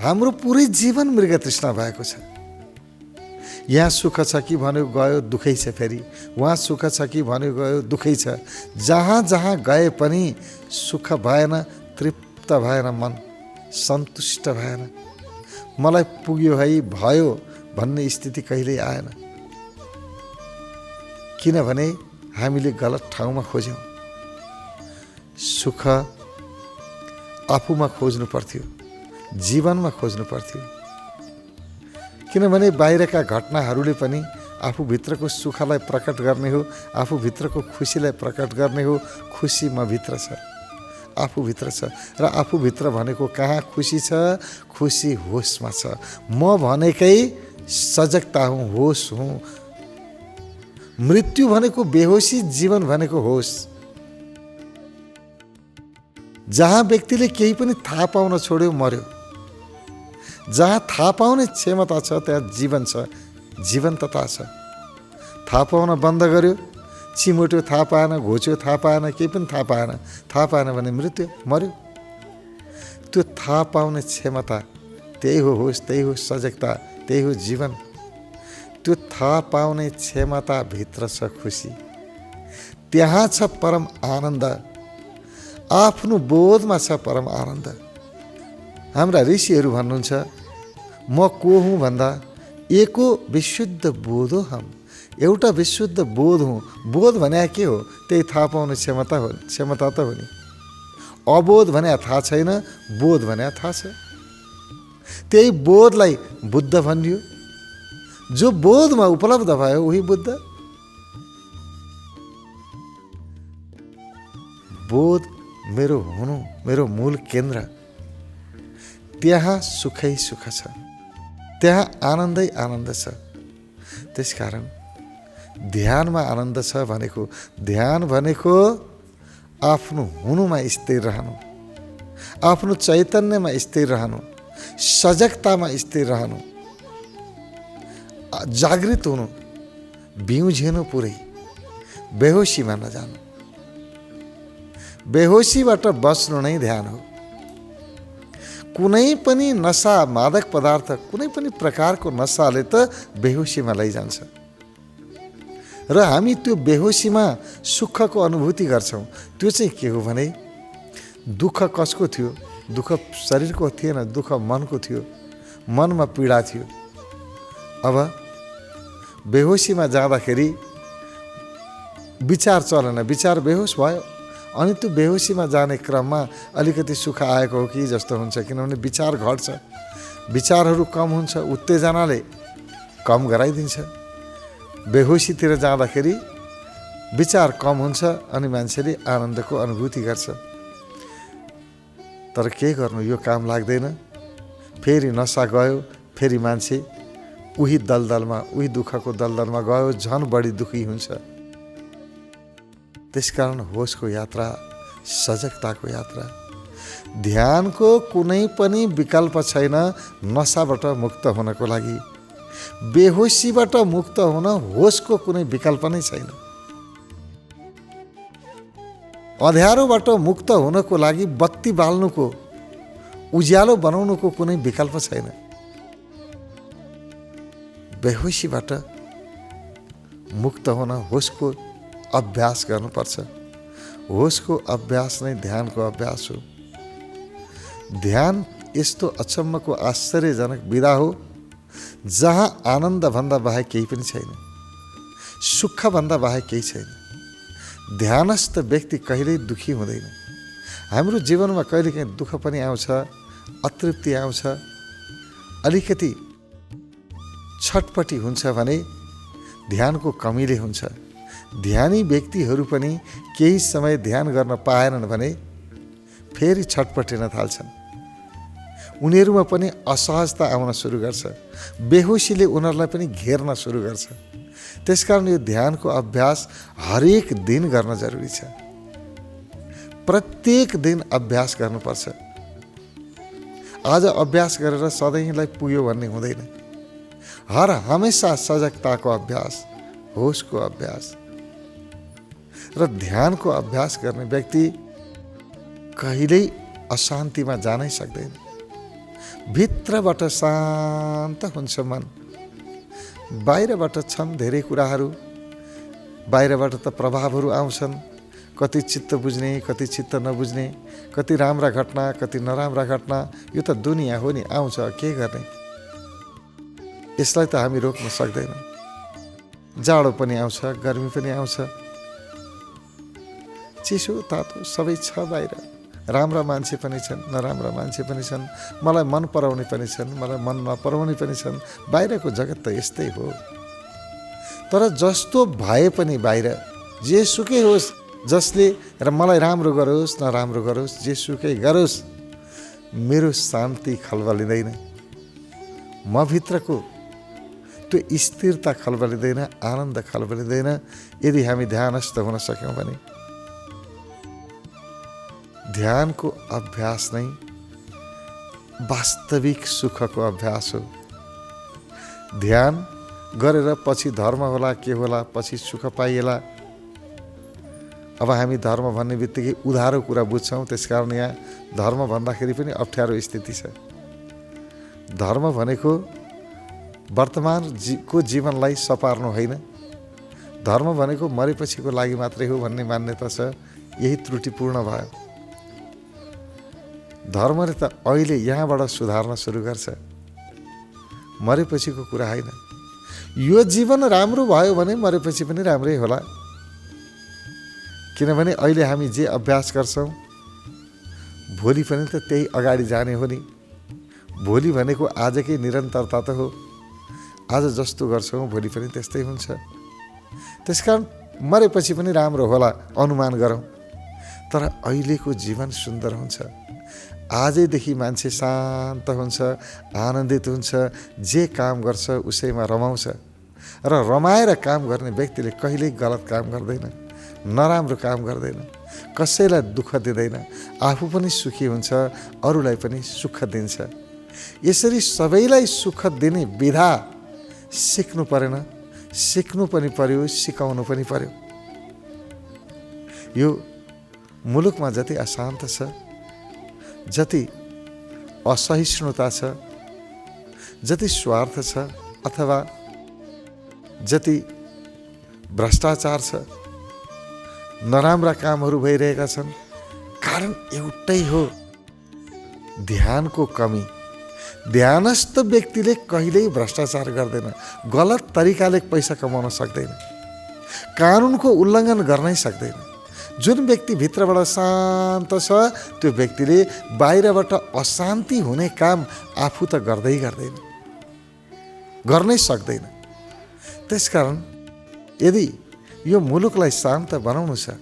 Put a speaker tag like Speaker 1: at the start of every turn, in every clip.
Speaker 1: हाम्रो पुरै जीवन मृग तृष्णा भएको छ। यहाँ सुख छ कि भन्यो गयो दुःखै छ, फेरि वहाँ सुख छ कि भन्यो गयो दुःखै छ। जहाँ जहाँ गए पनि सुख भएन, तृप्त भएन, मन सन्तुष्ट भएन। मलाई पुग्यो है भयो भन्ने स्थिति कहिल्यै आएन, किनभने हामीले गलत ठाउँमा खोज्यौँ। सुख आफूमा खोज्नु पर्थ्यो, जीवनमा खोज्नु पर्थ्यो, किनभने बाहिरका घटनाहरूले पनि आफूभित्रको सुखलाई प्रकट गर्ने हो, आफूभित्रको खुसीलाई प्रकट गर्ने हो। खुसी म भित्र छ, आफूभित्र छ, र आफूभित्र भनेको कहाँ खुसी छ? खुसी होसमा छ। म भनेकै सजगता हुँ, होस हुँ। मृत्यु भनेको बेहोसी, जीवन भनेको होस। जहाँ व्यक्तिले केही पनि थाहा पाउन छोड्यो मर्यो। जहाँ थाहा पाउने क्षमता छ त्यहाँ जीवन छ, जीवन्तता छ। थाहा पाउन बन्द गर्यो, चिमोट्यो थाहा पाएन, घोच्यो थाहा पाएन, केही पनि थाहा पाएन, थाहा पाएन भने मृत्यु, मर्यो। त्यो थाहा पाउने क्षमता त्यही हो होस, त्यही हो सजगता, त्यही हो जीवन। त्यो थाहा पाउने क्षमता भित्र छ खुसी, त्यहाँ छ परम आनन्द। आफ्नो बोधमा छ परम आनन्द। हाम्रा ऋषिहरू भन्नुहुन्छ, म को हुँ भन्दा एको विशुद्ध बोध हो हम। एउटा विशुद्ध बोध हुँ। बोध भने के हो? त्यही थाहा पाउने क्षमता हो, क्षमता त हो नि। अबोध भने थाहा छैन, बोध भने थाहा छ। त्यही बोधलाई बुद्ध भनियो। जो बोधमा उपलब्ध भयो उही बुद्ध। बोध मेरो हुनु, मेरो मूल केन्द्र। त्यहाँ सुखै सुख छ, त्यहाँ आनन्दै आनन्द छ। त्यसकारण ध्यानमा आनन्द छ भनेको, ध्यान भनेको आफ्नो हुनुमा स्थिर रहनु, आफ्नो चैतन्यमा स्थिर रहनु, सजगतामा स्थिर रहनु, जागृत हुनु, बिउझेनु पुरै, बेहोसीमा नजानु। बेहोसीबाट बच्नु नै ध्यान हो। कुनै पनि नशा, मादक पदार्थ, कुनै पनि प्रकारको नशाले त बेहोसीमा लैजान्छ र हामी त्यो बेहोसीमा सुखको अनुभूति गर्छौँ। त्यो चाहिँ के हो भने दुःख कसको थियो? दुःख शरीरको थिएन, दुःख मनको थियो। मनमा पीडा थियो। अब बेहोसीमा जाँदाखेरि विचार चलेन, विचार बेहोस भयो। अनि त्यो बेहोसीमा जाने क्रममा अलिकति सुख आएको हो कि जस्तो हुन्छ, किनभने विचार घट्छ, विचारहरू कम हुन्छ, उत्तेजनाले कम गराइदिन्छ। बेहोसीतिर जाँदाखेरि विचार कम हुन्छ अनि मान्छेले आनन्दको अनुभूति गर्छ। तर के गर्नु, यो काम लाग्दैन। फेरि नसा गयो, फेरि मान्छे उही दलदलमा, उही दुःखको दलदलमा गयो, झन् बढी दुःखी हुन्छ। त्यसकारण होसको यात्रा, सजगताको यात्रा। ध्यानको कुनै पनि विकल्प छैन नशाबाट मुक्त हुनको लागि। बेहोसीबाट मुक्त हुन होसको कुनै विकल्प नै छैन। अँध्यारोबाट मुक्त हुनको लागि बत्ती बाल्नुको, उज्यालो बनाउनुको कुनै विकल्प छैन। बेहोसीबाट मुक्त हुन होसको अभ्यास गर्नुपर्छ। होसको अभ्यास नै ध्यानको अभ्यास हो। ध्यान यस्तो अचम्मको आश्चर्यजनक विधा हो जहाँ आनन्दभन्दा बाहेक केही पनि छैन, सुखभन्दा बाहेक केही छैन। ध्यानस्थ व्यक्ति कहिल्यै दुःखी हुँदैन। हाम्रो जीवनमा कहिलेकाहीँ दुःख पनि आउँछ, अतृप्ति आउँछ, अलिकति छटपटी हुन्छ भने ध्यानको कमीले हुन्छ। ध्यानी व्यक्तिहरू पनि केही समय ध्यान गर्न पाएनन् भने फेरि छटपटिन थाल्छन्। उनीहरूमा पनि असहजता आउन सुरु गर्छ। बेहोसीले उनीहरूलाई पनि घेर्न सुरु गर्छ। त्यसकारण यो ध्यानको अभ्यास हरेक दिन गर्न जरुरी छ। प्रत्येक दिन अभ्यास गर्नुपर्छ। आज अभ्यास गरेर सधैँलाई पुग्यो भन्ने हुँदैन। हर हमेसा सजगताको अभ्यास, होसको अभ्यास र ध्यानको अभ्यास गर्ने व्यक्ति कहिल्यै अशान्तिमा जानै सक्दैन। भित्रबाट शान्त हुन्छ मन। बाहिरबाट छन् धेरै कुराहरू, बाहिरबाट त प्रभावहरू आउँछन्, कति चित्त बुझ्ने कति चित्त नबुझ्ने, कति राम्रा घटना कति नराम्रा घटना, यो त दुनियाँ हो नि, आउँछ, के गर्ने। यसलाई त हामी रोक्न सक्दैनौँ। जाडो पनि आउँछ, गर्मी पनि आउँछ, चिसो तातो सबै छ बाहिर। राम्रा मान्छे पनि छन्, नराम्रा मान्छे पनि छन्, मलाई मन पराउने पनि छन्, मलाई मन नपराउने पनि छन्। बाहिरको जगत त यस्तै हो। तर जस्तो भए पनि बाहिर जेसुकै होस्, जसले र मलाई राम्रो गरोस् नराम्रो गरोस्, जेसुकै गरोस्, मेरो शान्ति खलबलिँदैन। म भित्रको त्यो स्थिरता खलबलिँदैन, आनन्द खलबलिँदैन यदि हामी ध्यानस्थ हुन सक्यौँ भने। ध्यानको अभ्यास नै वास्तविक सुखको अभ्यास हो। ध्यान गरेर पछि धर्म होला के होला, पछि सुख पाइएला। अब हामी धर्म भन्ने बित्तिकै उधारो कुरा बुझ्छौँ, त्यसकारण यहाँ धर्म भन्दाखेरि पनि अप्ठ्यारो स्थिति छ। धर्म भनेको वर्तमान को जीवनलाई सपार्नु होइन, धर्म भनेको मरेपछिको लागि मात्रै हो भन्ने मान्यता छ। यही त्रुटिपूर्ण भयो। धर्मले त अहिले यहाँबाट सुधार्न सुरु गर्छ, मरेपछिको कुरा होइन। यो जीवन राम्रो भयो भने मरेपछि पनि राम्रै होला, किनभने अहिले हामी जे अभ्यास गर्छौँ भोलि पनि त त्यही अगाडि जाने हो नि। भोलि भनेको आजकै निरन्तरता त हो। आज जस्तो गर्छौँ भोलि पनि त्यस्तै हुन्छ। त्यसकारण मरेपछि पनि राम्रो होला अनुमान गरौँ। तर अहिलेको जीवन सुन्दर हुन्छ। आजैदेखि मान्छे शान्त हुन्छ, आनन्दित हुन्छ, जे काम गर्छ उसैमा रमाउँछ। र रमाएर काम गर्ने व्यक्तिले कहिल्यै गलत काम गर्दैन, नराम्रो काम गर्दैन, कसैलाई दुःख दिँदैन, आफू पनि सुखी हुन्छ, अरूलाई पनि सुख दिन्छ। यसरी सबैलाई सुख दिने विधा सिक्नु परेन, सिक्नु पनि पर्यो, सिकाउनु पनि पर्यो। यो मुलुकमा जति अशान्त छ, जति असहिष्णुता छ, जति स्वार्थ छ, अथवा जति भ्रष्टाचार छ, नराम्रा कामहरू भइरहेका छन्, कारण एउटै हो, ध्यानको कमी। ध्यानस्थ व्यक्तिले कहिल्यै भ्रष्टाचार गर्दैन, गलत तरिकाले पैसा कमाउन सक्दैन, कानुनको उल्लङ्घन गर्नै सक्दैन। जुन व्यक्ति भित्रबाट शान्त छ त्यो व्यक्तिले बाहिरबाट अशान्ति हुने काम आफू त गर्दैन, गर्नै सक्दैन। त्यसकारण यदि यो मुलुकलाई शान्त बनाउनु छ,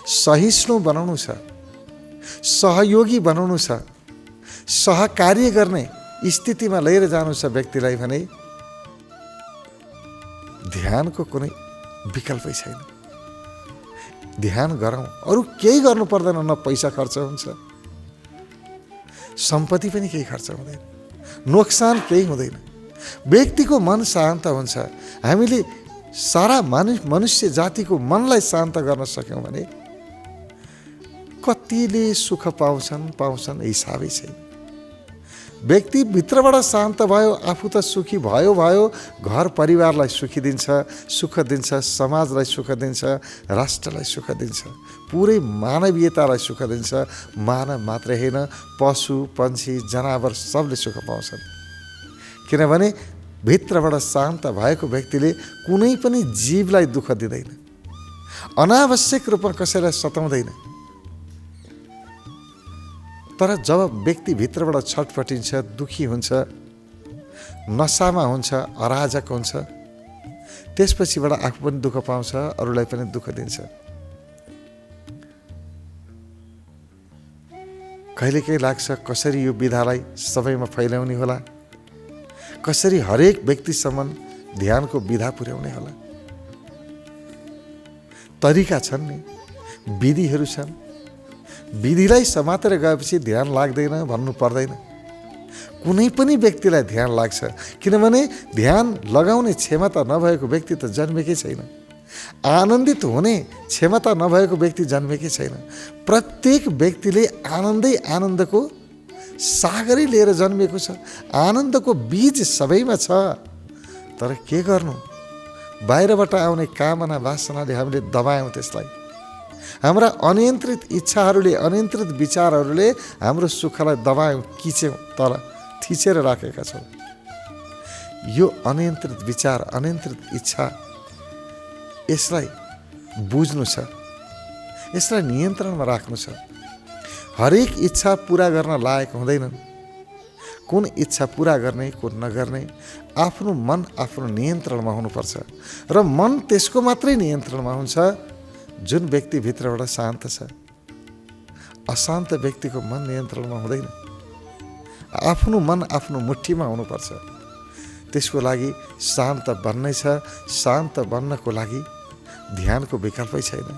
Speaker 1: सहिष्णु बनाउनु छ, सहयोगी बनाउनु छ, सहकार्य गर्ने स्थितिमा लिएर जानु छ व्यक्तिलाई भने ध्यानको कुनै विकल्पै छैन। ध्यान गरौँ, अरू केही गर्नु पर्दैन। न पैसा खर्च हुन्छ, सम्पत्ति पनि केही खर्च हुँदैन, नोक्सान केही हुँदैन। व्यक्तिको मन शान्त हुन्छ। हामीले सारा मनुष्य जातिको मनलाई शान्त गर्न सक्यौँ भने कतिले सुख पाउँछन् हिसाबै छैन। व्यक्ति भित्रबाट शान्त भयो, आफू त सुखी भयो, घर परिवारलाई सुखी दिन्छ, सुख दिन्छ, समाजलाई सुख दिन्छ, राष्ट्रलाई सुख दिन्छ, पुरै मानवीयतालाई सुख दिन्छ। मानव मात्रै होइन, पशु पन्छी जनावर सबले सुख पाउँछन्। किनभने भित्रबाट शान्त भएको व्यक्तिले कुनै पनि जीवलाई दुःख दिँदैन, अनावश्यक रूपमा कसैलाई सताउँदैन। तर जब व्यक्ति भित्रबाट छटपटिन्छ, दुखी हुन्छ, नसामा हुन्छ, अराजक हुन्छ, त्यसपछिबाट आफू पनि दुःख पाउँछ, अरूलाई पनि दुःख दिन्छ। कहिलेकाहीँ लाग्छ कसरी यो विधालाई सबैमा फैलाउने होला, कसरी हरेक व्यक्तिसम्म ध्यानको विधा पुर्याउने होला। तरिका छन् नि, विधिहरू छन्। विधिलाई समातेर गएपछि ध्यान लाग्दैन भन्नु पर्दैन। कुनै पनि व्यक्तिलाई ध्यान लाग्छ, किनभने ध्यान लगाउने क्षमता नभएको व्यक्ति त जन्मेकै छैन। आनन्दित हुने क्षमता नभएको व्यक्ति जन्मेकै छैन। प्रत्येक व्यक्तिले आनन्दको सागरै लिएर जन्मिएको छ। आनन्दको बीज सबैमा छ। तर के गर्नु, बाहिरबाट आउने कामना वासनाले हामीले दबायौँ त्यसलाई। हाम्रा अनियन्त्रित इच्छाहरूले, अनियन्त्रित विचारहरूले हाम्रो सुखलाई दबायौँ, खिच्यौँ, तल थिचेर राखेका छौँ। यो अनियन्त्रित विचार, अनियन्त्रित इच्छा, यसलाई बुझ्नु छ, यसलाई नियन्त्रणमा राख्नु छ। हरेक इच्छा पुरा गर्न लायक हुँदैनन्। कुन इच्छा पुरा गर्ने, कुन नगर्ने, आफ्नो मन आफ्नो नियन्त्रणमा हुनुपर्छ। र मन त्यसको मात्रै नियन्त्रणमा हुन्छ जुन व्यक्ति भित्रबाट शान्त छ। अशान्त व्यक्तिको मन नियन्त्रणमा हुँदैन। आफ्नो मन आफ्नो मुठ्ठीमा हुनुपर्छ। त्यसको लागि शान्त बन्नै छ। शान्त बन्नको लागि ध्यानको विकल्पै छैन।